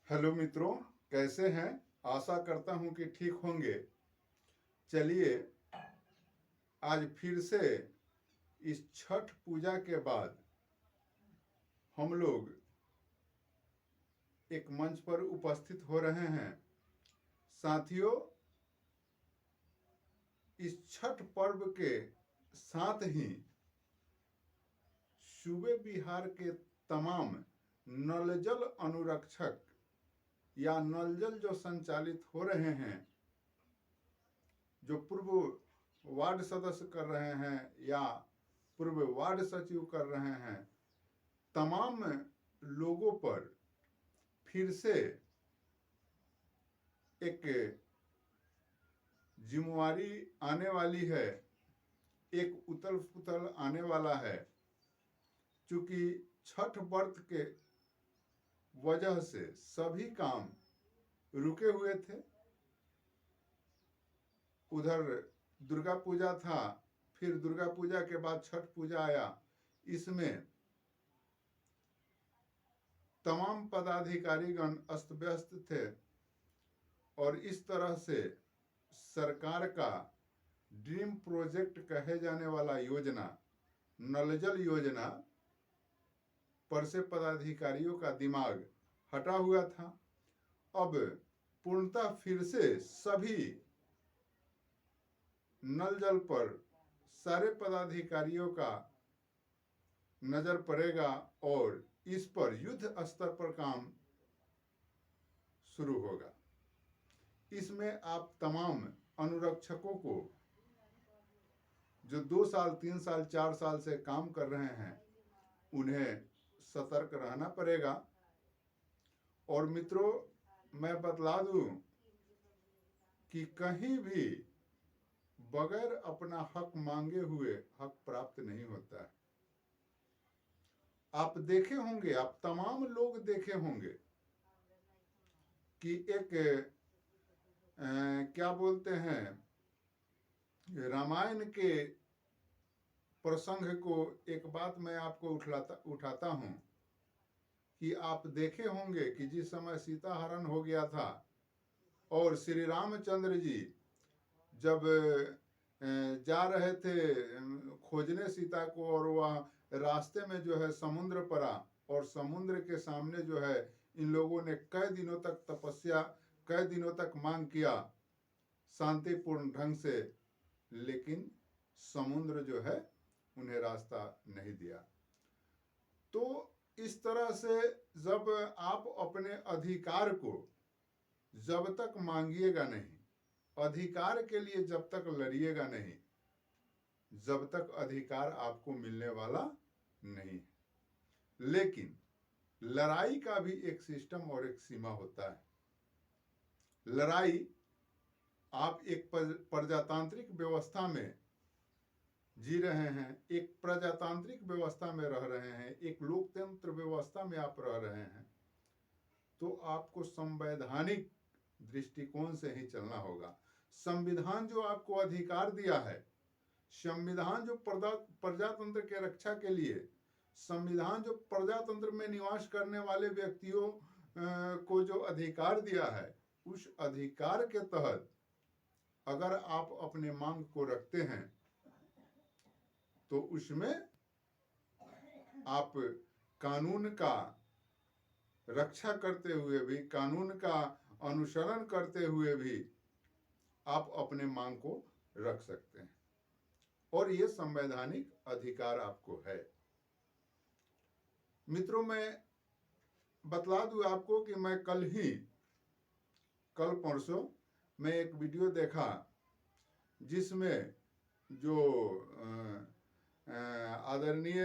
Hello मित्रों, कैसे हैं। आशा करता हूं कि ठीक होंगे। चलिए, आज फिर से इस छठ पूजा के बाद हम लोग एक मंच पर उपस्थित हो रहे हैं। साथियों, इस छठ पर्व के साथ ही सूबे बिहार के तमाम नल जल अनुरक्षक या नल जल जो संचालित हो रहे हैं, जो पूर्व वार्ड सदस्य कर रहे हैं या पूर्व वार्ड सचिव कर रहे हैं, तमाम लोगों पर फिर से एक जिम्मेवारी आने वाली है, एक उथल पुथल आने वाला है। चूंकि छठ व्रत के वजह से सभी काम रुके हुए थे। उधर दुर्गा पूजा था, फिर दुर्गा पूजा के बाद छठ पूजा आया। इसमें तमाम पदाधिकारीगण अस्त व्यस्त थे और इस तरह से सरकार का ड्रीम प्रोजेक्ट कहे जाने वाला योजना, नल जल योजना पर से पदाधिकारियों का दिमाग हटा हुआ था। अब पूर्णतः फिर से सभी नल जल पर सारे पदाधिकारियों का नजर पड़ेगा और इस पर युद्ध स्तर पर काम शुरू होगा। इसमें आप तमाम अनुरक्षकों को, जो 2 साल 3 साल 4 साल से काम कर रहे हैं, उन्हें सतर्क रहना पड़ेगा। और मित्रों, मैं बतला दूं कि कहीं भी बगैर अपना हक मांगे हुए हक प्राप्त नहीं होता है। आप देखे होंगे, आप तमाम लोग देखे होंगे कि एक क्या बोलते हैं, रामायण के प्रसंग को एक बात मैं आपको उठाता हूं कि आप देखे होंगे कि जिस समय सीता हरण हो गया था और श्री रामचंद्र जी जब जा रहे थे खोजने सीता को, और वह रास्ते में जो है समुद्र पड़ा और समुद्र के सामने जो है इन लोगों ने कई दिनों तक तपस्या, कई दिनों तक मांग किया शांतिपूर्ण ढंग से, लेकिन समुद्र जो है उन्हें रास्ता नहीं दिया। तो इस तरह से जब आप अपने अधिकार को जब तक मांगिएगा नहीं, अधिकार के लिए जब तक लड़िएगा नहीं, जब तक अधिकार आपको मिलने वाला नहीं है। लेकिन लड़ाई का भी एक सिस्टम और एक सीमा होता है। लड़ाई, आप एक प्रजातांत्रिक व्यवस्था में जी रहे हैं, एक प्रजातांत्रिक व्यवस्था में रह रहे हैं, एक लोकतंत्र व्यवस्था में आप रह रहे हैं, तो आपको संवैधानिक दृष्टिकोण से ही चलना होगा। संविधान जो आपको अधिकार दिया है, संविधान जो प्रजातंत्र के रक्षा के लिए, संविधान जो प्रजातंत्र में निवास करने वाले व्यक्तियों को जो अधिकार दिया है, उस अधिकार के तहत अगर आप अपने मांग को रखते हैं तो उसमें आप कानून का रक्षा करते हुए भी, कानून का अनुसरण करते हुए भी आप अपने मांग को रख सकते हैं और ये संवैधानिक अधिकार आपको है। मित्रों, मैं बतला दूं आपको कि मैं कल परसों मैं एक वीडियो देखा जिसमें जो आदरणीय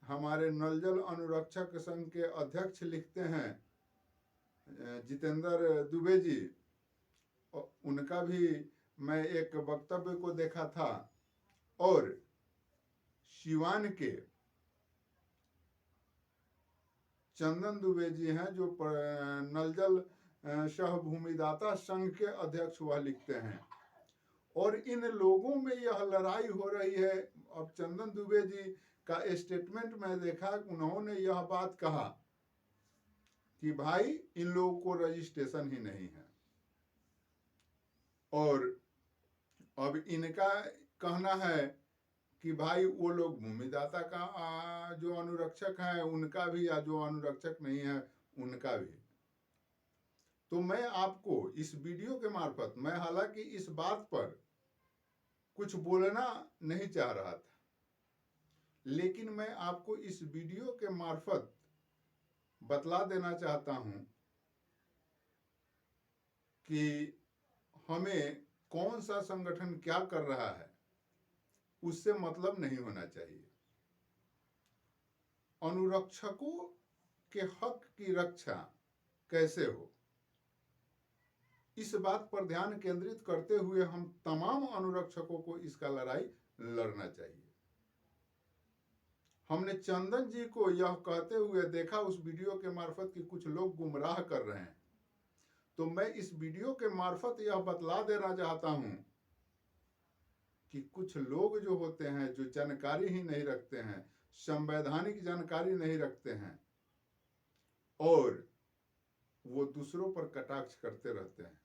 हमारे नल जल अनुरक्षक संघ के अध्यक्ष लिखते हैं, जितेंद्र दुबे जी, उनका भी मैं एक वक्तव्य को देखा था। और सिवान के चंदन दुबे जी हैं, जो नल जल सह भूमिदाता संघ के अध्यक्ष हुआ लिखते हैं। और इन लोगों में यह लड़ाई हो रही है। अब चंदन दुबे जी का स्टेटमेंट मैं देखा, उन्होंने यह बात कहा कि भाई इन लोगों को रजिस्ट्रेशन ही नहीं है। और अब इनका कहना है कि भाई वो लोग भूमिदाता का जो अनुरक्षक हैं उनका भी, या जो अनुरक्षक नहीं है उनका भी। तो मैं आपको इस वीडियो के मार्फत, मैं हालांकि इस बात पर कुछ बोलना नहीं चाह रहा था, लेकिन मैं आपको इस वीडियो के मार्फत बतला देना चाहता हूं कि हमें कौन सा संगठन क्या कर रहा है उससे मतलब नहीं होना चाहिए। अनुरक्षकों के हक की रक्षा कैसे हो, इस बात पर ध्यान केंद्रित करते हुए हम तमाम अनुरक्षकों को इसका लड़ाई लड़ना चाहिए। हमने चंदन जी को यह कहते हुए देखा उस वीडियो के मार्फत कि कुछ लोग गुमराह कर रहे हैं, तो मैं इस वीडियो के मार्फत यह बतला देना चाहता हूं कि कुछ लोग जो होते हैं, जो जानकारी ही नहीं रखते हैं, संवैधानिक जानकारी नहीं रखते हैं, और वो दूसरों पर कटाक्ष करते रहते हैं।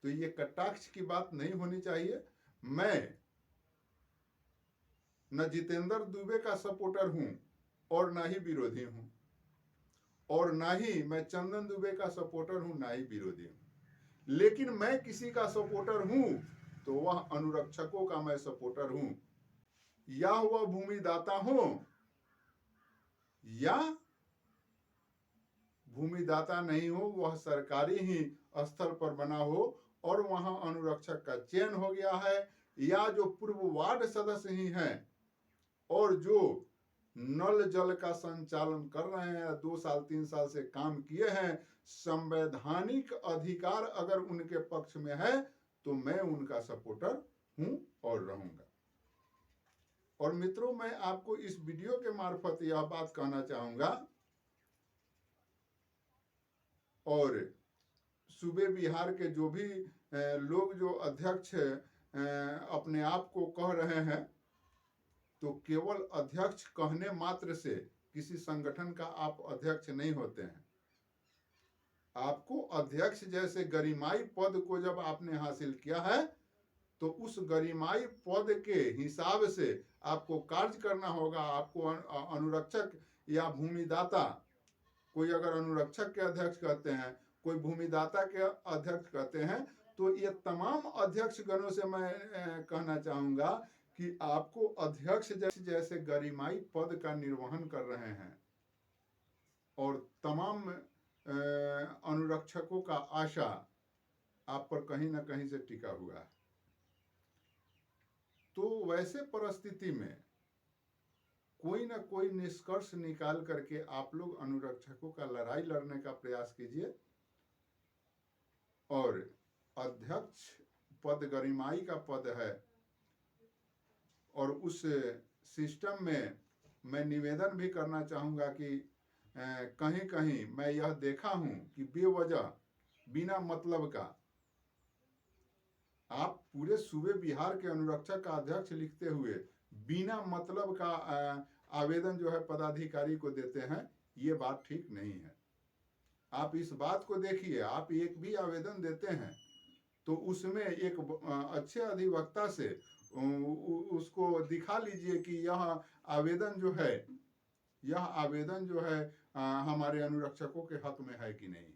तो ये कटाक्ष की बात नहीं होनी चाहिए। मैं न जितेंद्र दुबे का सपोर्टर हूं और ना ही विरोधी हूं, और ना ही मैं चंदन दुबे का सपोर्टर हूं, ना ही विरोधी हूं। लेकिन मैं किसी का सपोर्टर हूं तो वह अनुरक्षकों का मैं सपोर्टर हूं, या वह भूमिदाता हो या भूमिदाता नहीं हो, वह सरकारी ही स्थल पर बना हो और वहां अनुरक्षक का चयन हो गया है, या जो पूर्व वार्ड सदस्य ही हैं और जो नल जल का संचालन कर रहे हैं, 2 साल 3 साल से काम किए हैं, संवैधानिक अधिकार अगर उनके पक्ष में है तो मैं उनका सपोर्टर हूं और रहूंगा। और मित्रों, मैं आपको इस वीडियो के मार्फत यह बात कहना चाहूंगा, और सूबे बिहार के जो भी लोग जो अध्यक्ष अपने आप को कह रहे हैं, तो केवल अध्यक्ष कहने मात्र से किसी संगठन का आप अध्यक्ष नहीं होते हैं। आपको अध्यक्ष जैसे गरिमाई पद को जब आपने हासिल किया है तो उस गरिमाई पद के हिसाब से आपको कार्य करना होगा। आपको अनुरक्षक या भूमिदाता, कोई अगर अनुरक्षक के अध्यक्ष कहते हैं, कोई भूमिदाता के अध्यक्ष कहते हैं, तो ये तमाम अध्यक्ष गणों से मैं कहना चाहूंगा कि आपको अध्यक्ष जैसे गरिमाई पद का निर्वहन कर रहे हैं, और तमाम अनुरक्षकों का आशा आप पर कहीं ना कहीं से टिका हुआ है। तो वैसे परिस्थिति में कोई ना कोई निष्कर्ष निकाल करके आप लोग अनुरक्षकों का लड़ाई लड़ने का प्रयास कीजिए, और अध्यक्ष पद गरिमाई का पद है, और उस सिस्टम में मैं निवेदन भी करना चाहूँगा कि कहीं कहीं मैं यह देखा हूँ कि बेवजह बिना मतलब का आप पूरे सूबे बिहार के अनुरक्षक का अध्यक्ष लिखते हुए बिना मतलब का आवेदन जो है पदाधिकारी को देते हैं। ये बात ठीक नहीं है। आप इस बात को देखिए, आप एक भी आवेदन देते हैं तो उसमें एक अच्छे अधिवक्ता से उसको दिखा लीजिए कि यह आवेदन जो है हमारे अनुरक्षकों के हक में है कि नहीं।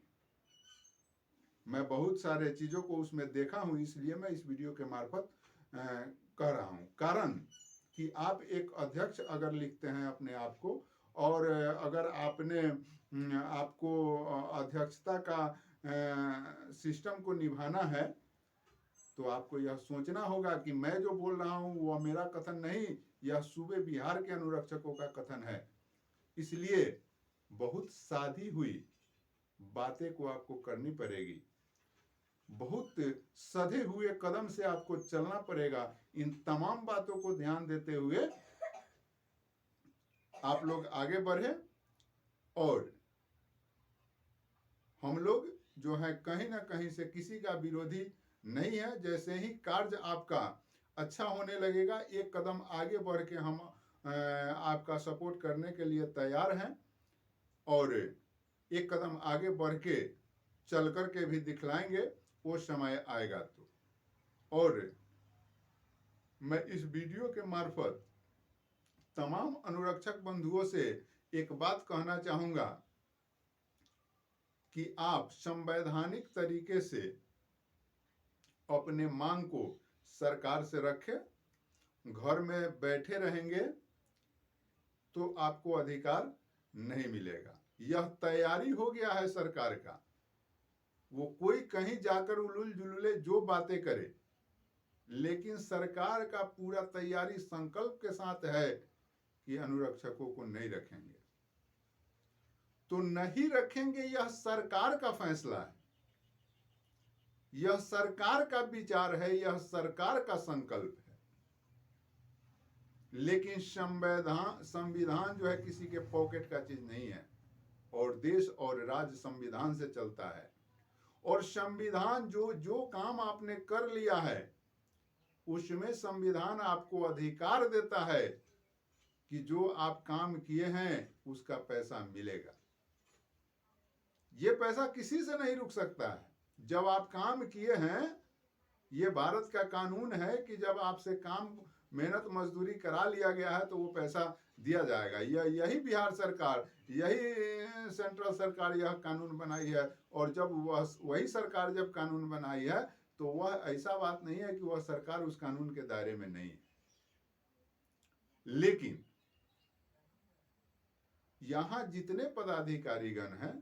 मैं बहुत सारे चीज़ों को उसमें देखा हूं, इसलिए मैं इस वीडियो के मार्फत कह रहा हूं। कारण कि आप एक अध्यक्ष अगर लिखते हैं अपने आप को, और अगर आपको अध्यक्षता का सिस्टम को निभाना है, तो आपको यह सोचना होगा कि मैं जो बोल रहा हूं वह मेरा कथन नहीं, यह सूबे बिहार के अनुरक्षकों का कथन है। इसलिए बहुत साधी हुई बातें को आपको करनी पड़ेगी, बहुत सधे हुए कदम से आपको चलना पड़ेगा। इन तमाम बातों को ध्यान देते हुए आप लोग आगे बढ़े, और हम लोग जो है कहीं ना कहीं से किसी का विरोधी नहीं है। जैसे ही कार्य आपका अच्छा होने लगेगा, एक कदम आगे बढ़ के हम आपका सपोर्ट करने के लिए तैयार हैं। और एक कदम आगे बढ़ के चल कर के भी दिखलाएंगे, वो समय आएगा तो। और मैं इस वीडियो के मार्फत तमाम अनुरक्षक बंधुओं से एक बात कहना चाहूंगा कि आप संवैधानिक तरीके से अपने मांग को सरकार से रखें। घर में बैठे रहेंगे तो आपको अधिकार नहीं मिलेगा। यह तैयारी हो गया है सरकार का। वो कोई कहीं जाकर उलूल जुलूले जो बातें करे, लेकिन सरकार का पूरा तैयारी संकल्प के साथ है कि अनुरक्षकों को नहीं रखेंगे। तो नहीं रखेंगे, यह सरकार का फैसला है, यह सरकार का विचार है, यह सरकार का संकल्प है। लेकिन संविधान जो है किसी के पॉकेट का चीज नहीं है, और देश और राज्य संविधान से चलता है। और संविधान जो काम आपने कर लिया है, उसमें संविधान आपको अधिकार देता है कि जो आप काम किए हैं उसका पैसा मिलेगा। ये पैसा किसी से नहीं रुक सकता है। जब आप काम किए हैं, ये भारत का कानून है कि जब आपसे काम मेहनत मजदूरी करा लिया गया है तो वो पैसा दिया जाएगा। यही बिहार सरकार, यही सेंट्रल सरकार यह कानून बनाई है। और जब वही सरकार जब कानून बनाई है तो वह ऐसा बात नहीं है कि वह सरकार उस कानून के दायरे में नहीं है। लेकिन यहां जितने पदाधिकारीगण हैं,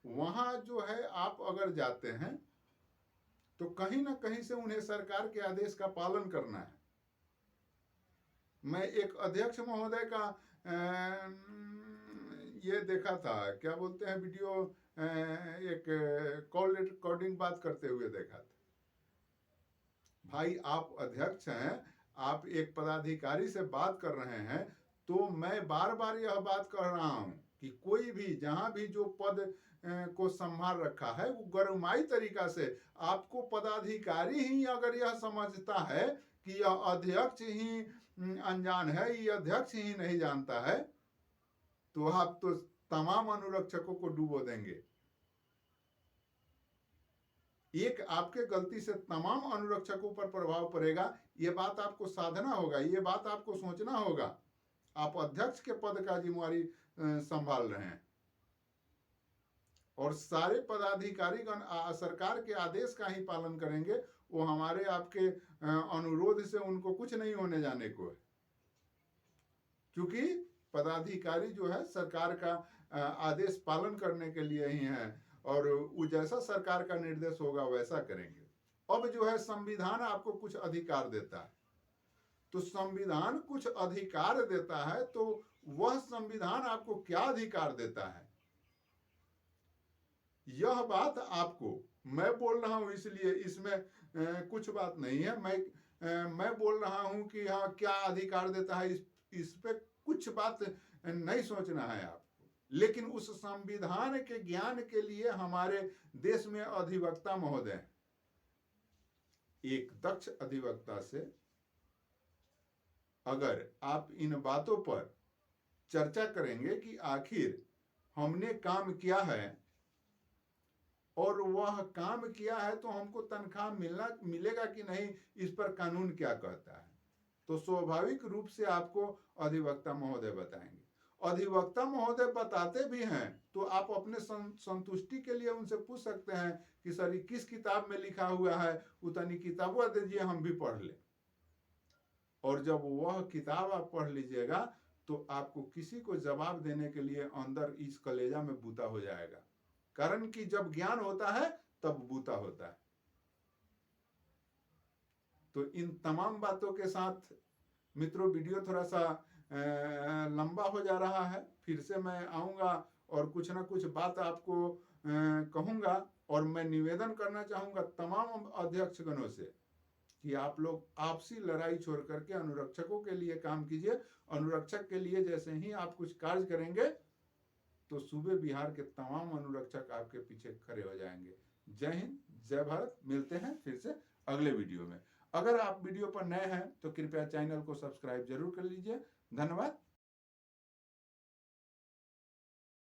वहां जो है आप अगर जाते हैं तो कहीं ना कहीं से उन्हें सरकार के आदेश का पालन करना है। मैं एक अध्यक्ष महोदय का ये देखा था, क्या बोलते हैं, वीडियो, एक कॉल रिकॉर्डिंग बात करते हुए देखा था। भाई आप अध्यक्ष हैं, आप एक पदाधिकारी से बात कर रहे हैं, तो मैं बार बार यह बात कर रहा हूं कि कोई भी जहां भी जो पद को संभाल रखा है वो गरमाई तरीका से, आपको पदाधिकारी ही अगर यह समझता है कि यह अध्यक्ष ही अनजान है, ये अध्यक्ष ही नहीं जानता है, तो आप तो तमाम अनुरक्षकों को डुबो देंगे। एक आपके गलती से तमाम अनुरक्षकों पर प्रभाव पड़ेगा। ये बात आपको साधना होगा, ये बात आपको सोचना होगा। आप अध्यक्ष के पद का जिम्मेवारी संभाल रहे हैं और सारे पदाधिकारीगण सरकार के आदेश का ही पालन करेंगे। वो हमारे आपके अनुरोध से उनको कुछ नहीं होने जाने को है, क्योंकि पदाधिकारी जो है सरकार का आदेश पालन करने के लिए ही है, और वो जैसा सरकार का निर्देश होगा वैसा करेंगे। अब जो है संविधान आपको कुछ अधिकार देता है, तो संविधान कुछ अधिकार देता है, तो वह संविधान आपको क्या अधिकार देता है, यह बात आपको मैं बोल रहा हूं, इसलिए इसमें कुछ बात नहीं है। मैं बोल रहा हूं कि हाँ क्या अधिकार देता है, इस पे कुछ बात नहीं सोचना है आपको। लेकिन उस संविधान के ज्ञान के लिए हमारे देश में अधिवक्ता महोदय, एक दक्ष अधिवक्ता से अगर आप इन बातों पर चर्चा करेंगे कि आखिर हमने काम किया है और वह काम किया है तो हमको तनख्वाह मिलेगा कि नहीं, इस पर कानून क्या कहता है, तो स्वाभाविक रूप से आपको अधिवक्ता महोदय बताएंगे। अधिवक्ता महोदय बताते भी हैं तो आप अपने संतुष्टि के लिए उनसे पूछ सकते हैं कि सर किस किताब में लिखा हुआ है, उतनी किताबें दीजिए, हम भी पढ़ लें। और जब वह किताब आप पढ़ लीजिएगा तो आपको किसी को जवाब देने के लिए अंदर इस कलेजा में बूता हो जाएगा, कारण कि जब ज्ञान होता है तब बूता होता है। तो इन तमाम बातों के साथ मित्रों, वीडियो थोड़ा सा लंबा हो जा रहा है। फिर से मैं आऊंगा और कुछ ना कुछ बात आपको कहूंगा, और मैं निवेदन करना चाहूंगा तमाम अध्यक्षगणों से कि आप लोग आपसी लड़ाई छोड़ करके अनुरक्षकों के लिए काम कीजिए। अनुरक्षक के लिए जैसे ही आप कुछ कार्य करेंगे तो सूबे बिहार के तमाम अनुरक्षक आपके पीछे खड़े हो जाएंगे। जय हिंद, जय भारत। मिलते हैं फिर से अगले वीडियो में। अगर आप वीडियो पर नए हैं तो कृपया चैनल को सब्सक्राइब जरूर कर लीजिए। धन्यवाद।